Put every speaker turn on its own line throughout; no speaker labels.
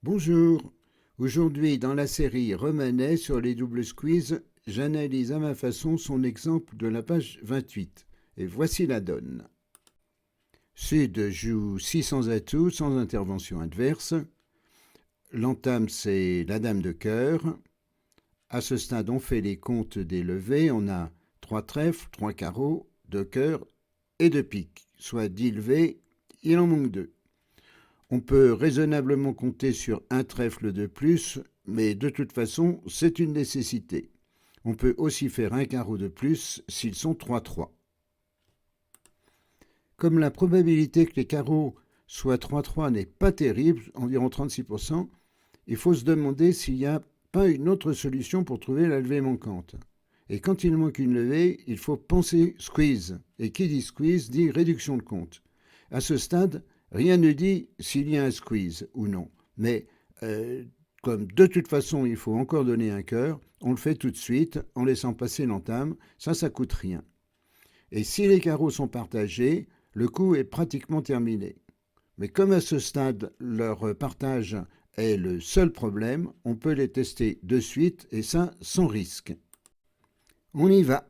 Bonjour, aujourd'hui dans la série Romanet sur les doubles squeeze, j'analyse à ma façon son exemple de la page 28. Et voici la donne. Sud joue 6 sans atout, sans intervention adverse. L'entame c'est la dame de cœur. À ce stade on fait les comptes des levées, on a 3 trèfles, 3 carreaux, 2 cœurs et 2 piques, soit 10 levées, il en manque 2. On peut raisonnablement compter sur un trèfle de plus, mais de toute façon, c'est une nécessité. On peut aussi faire un carreau de plus s'ils sont 3-3. Comme la probabilité que les carreaux soient 3-3 n'est pas terrible, environ 36%, il faut se demander s'il n'y a pas une autre solution pour trouver la levée manquante. Et quand il manque une levée, il faut penser squeeze. Et qui dit squeeze dit réduction de compte. À ce stade, rien ne dit s'il y a un squeeze ou non. Mais comme de toute façon il faut encore donner un cœur, on le fait tout de suite en laissant passer l'entame. Ça coûte rien. Et si les carreaux sont partagés, le coup est pratiquement terminé. Mais comme à ce stade, leur partage est le seul problème, on peut les tester de suite et ça sans risque. On y va.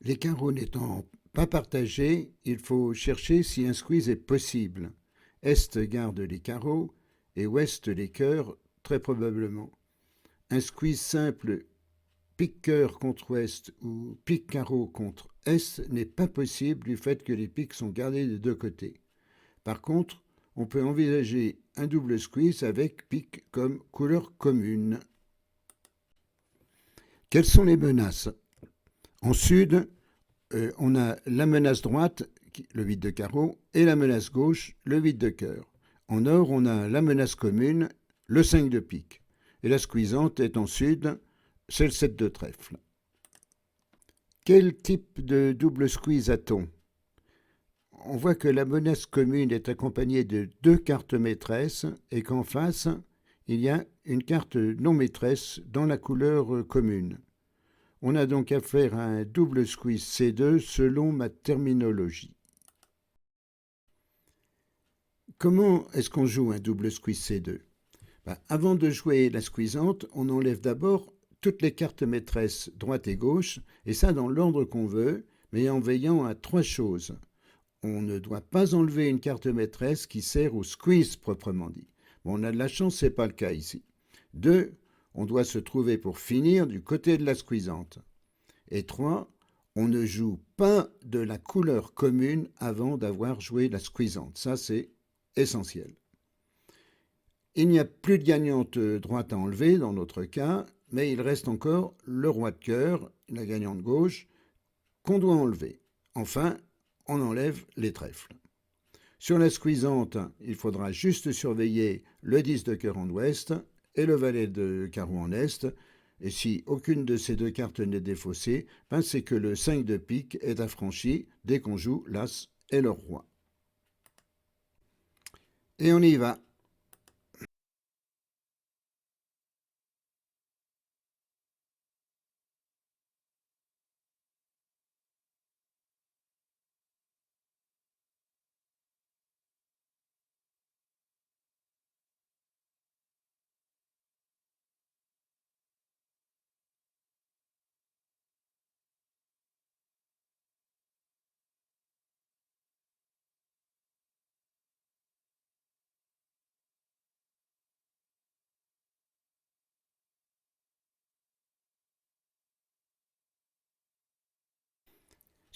Les carreaux n'étant pas partagés, il faut chercher si un squeeze est possible. Est garde les carreaux et ouest les cœurs, très probablement. Un squeeze simple pique-cœur contre ouest ou pique-carreau contre est n'est pas possible du fait que les piques sont gardées des deux côtés. Par contre, on peut envisager un double squeeze avec pique comme couleur commune. Quelles sont les menaces? En sud, on a la menace droite, le 8 de carreau, et la menace gauche, le 8 de cœur. En nord, on a la menace commune, le 5 de pique. Et la squeezante est en sud, c'est le 7 de trèfle. Quel type de double squeeze a-t-on? On voit que la menace commune est accompagnée de 2 cartes maîtresses et qu'en face, il y a une carte non maîtresse dans la couleur commune. On a donc affaire à un double squeeze C2 selon ma terminologie. Comment est-ce qu'on joue un double squeeze C2? Avant de jouer la squeezante, on enlève d'abord toutes les cartes maîtresses droite et gauche, et ça dans l'ordre qu'on veut, mais en veillant à 3 choses. On ne doit pas enlever une carte maîtresse qui sert au squeeze proprement dit. Bon, on a de la chance, ce n'est pas le cas ici. 2. On doit se trouver pour finir du côté de la squeezante. Et 3. On ne joue pas de la couleur commune avant d'avoir joué la squeezante. Ça, c'est essentiel. Il n'y a plus de gagnante droite à enlever dans notre cas, mais il reste encore le roi de cœur, la gagnante gauche, qu'on doit enlever. Enfin, on enlève les trèfles. Sur la squeezante, il faudra juste surveiller le 10 de cœur en ouest et le valet de carreau en est. Et si aucune de ces deux cartes n'est défaussée, c'est que le 5 de pique est affranchi dès qu'on joue l'as et le roi. Et on y va.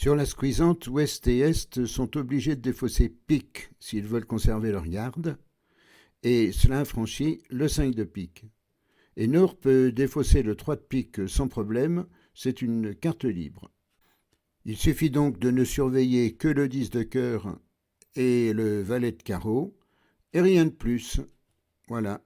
Sur la squeezante, ouest et est sont obligés de défausser pique s'ils veulent conserver leur garde, et cela affranchit le 5 de pique. et Nord peut défausser le 3 de pique sans problème, c'est une carte libre. Il suffit donc de ne surveiller que le 10 de cœur et le valet de carreau, et rien de plus. Voilà.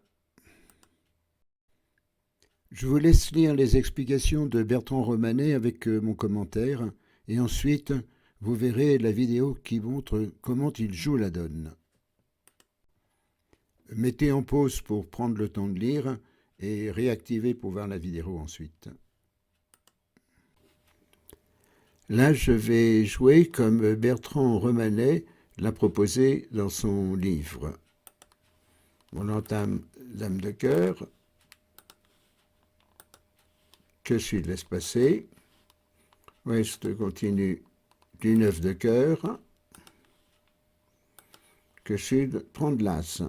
Je vous laisse lire les explications de Bertrand Romanet avec mon commentaire, et ensuite vous verrez la vidéo qui montre comment il joue la donne. Mettez en pause pour prendre le temps de lire et réactivez pour voir la vidéo ensuite. Là, je vais jouer comme Bertrand Romanet l'a proposé dans son livre. On entame dame de cœur, que Sud laisse passer, Ouest continue du 9 de cœur, que Sud prend de l'as.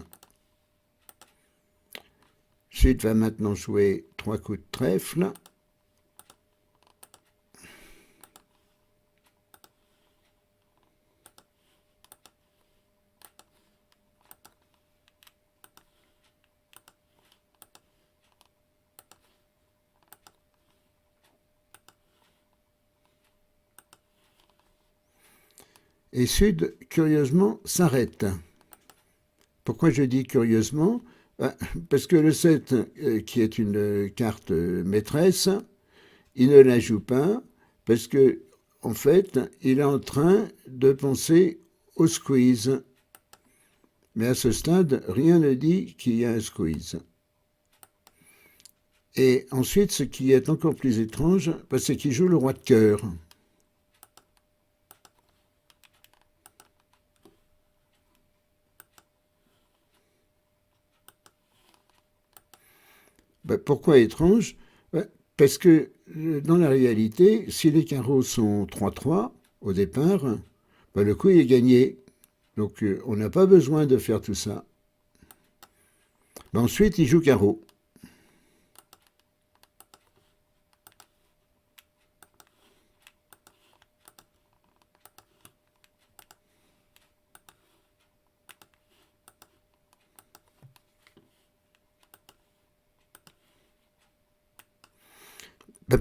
Sud va maintenant jouer 3 coups de trèfle. Et Sud, curieusement, s'arrête. Pourquoi je dis curieusement ? Parce que le 7, qui est une carte maîtresse, il ne la joue pas, parce que, en fait, il est en train de penser au squeeze. Mais à ce stade, rien ne dit qu'il y a un squeeze. Et ensuite, ce qui est encore plus étrange, c'est qu'il joue le roi de cœur. Pourquoi étrange ? Parce que dans la réalité, si les carreaux sont 3-3 au départ, le coup est gagné. Donc on n'a pas besoin de faire tout ça. Ensuite, il joue carreau.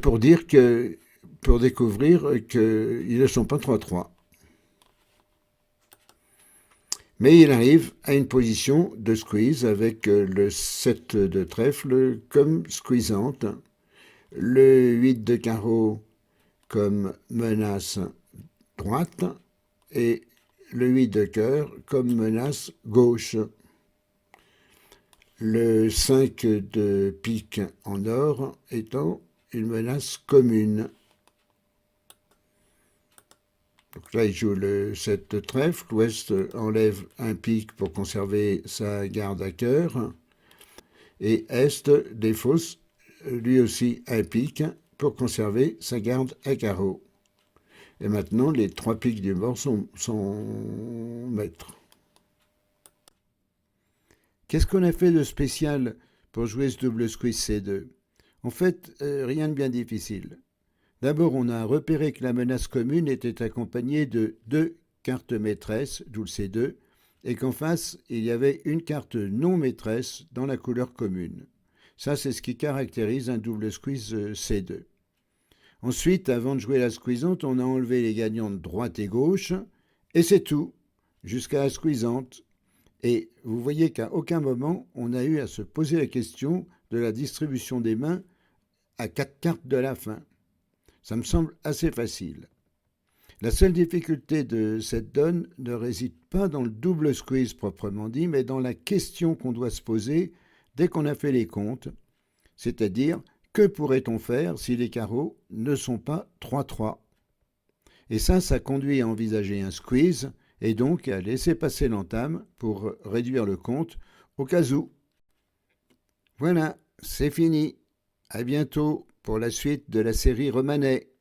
Pour dire que, pour découvrir qu'ils ne sont pas 3-3. Mais il arrive à une position de squeeze avec le 7 de trèfle comme squeezante, le 8 de carreau comme menace droite et le 8 de cœur comme menace gauche. Le 5 de pique en or étant une menace commune. Donc là, il joue le 7 de trèfle. L'Ouest enlève un pique pour conserver sa garde à cœur. Et Est défausse lui aussi un pique pour conserver sa garde à carreau. Et maintenant, les 3 piques du bord sont maîtres. Qu'est-ce qu'on a fait de spécial pour jouer ce double squeeze C2 ? En fait, rien de bien difficile. D'abord, on a repéré que la menace commune était accompagnée de 2 cartes maîtresses, d'où le C2, et qu'en face, il y avait une carte non maîtresse dans la couleur commune. Ça, c'est ce qui caractérise un double squeeze C2. Ensuite, avant de jouer la squeezante, on a enlevé les gagnants de droite et gauche, et c'est tout, jusqu'à la squeezante. Et vous voyez qu'à aucun moment, on a eu à se poser la question de la distribution des mains à 4 cartes de la fin. Ça me semble assez facile. La seule difficulté de cette donne ne réside pas dans le double squeeze proprement dit, mais dans la question qu'on doit se poser dès qu'on a fait les comptes, c'est-à-dire que pourrait-on faire si les carreaux ne sont pas 3-3 ? Et ça conduit à envisager un squeeze et donc à laisser passer l'entame pour réduire le compte au cas où. Voilà, c'est fini. À bientôt pour la suite de la série Romanet.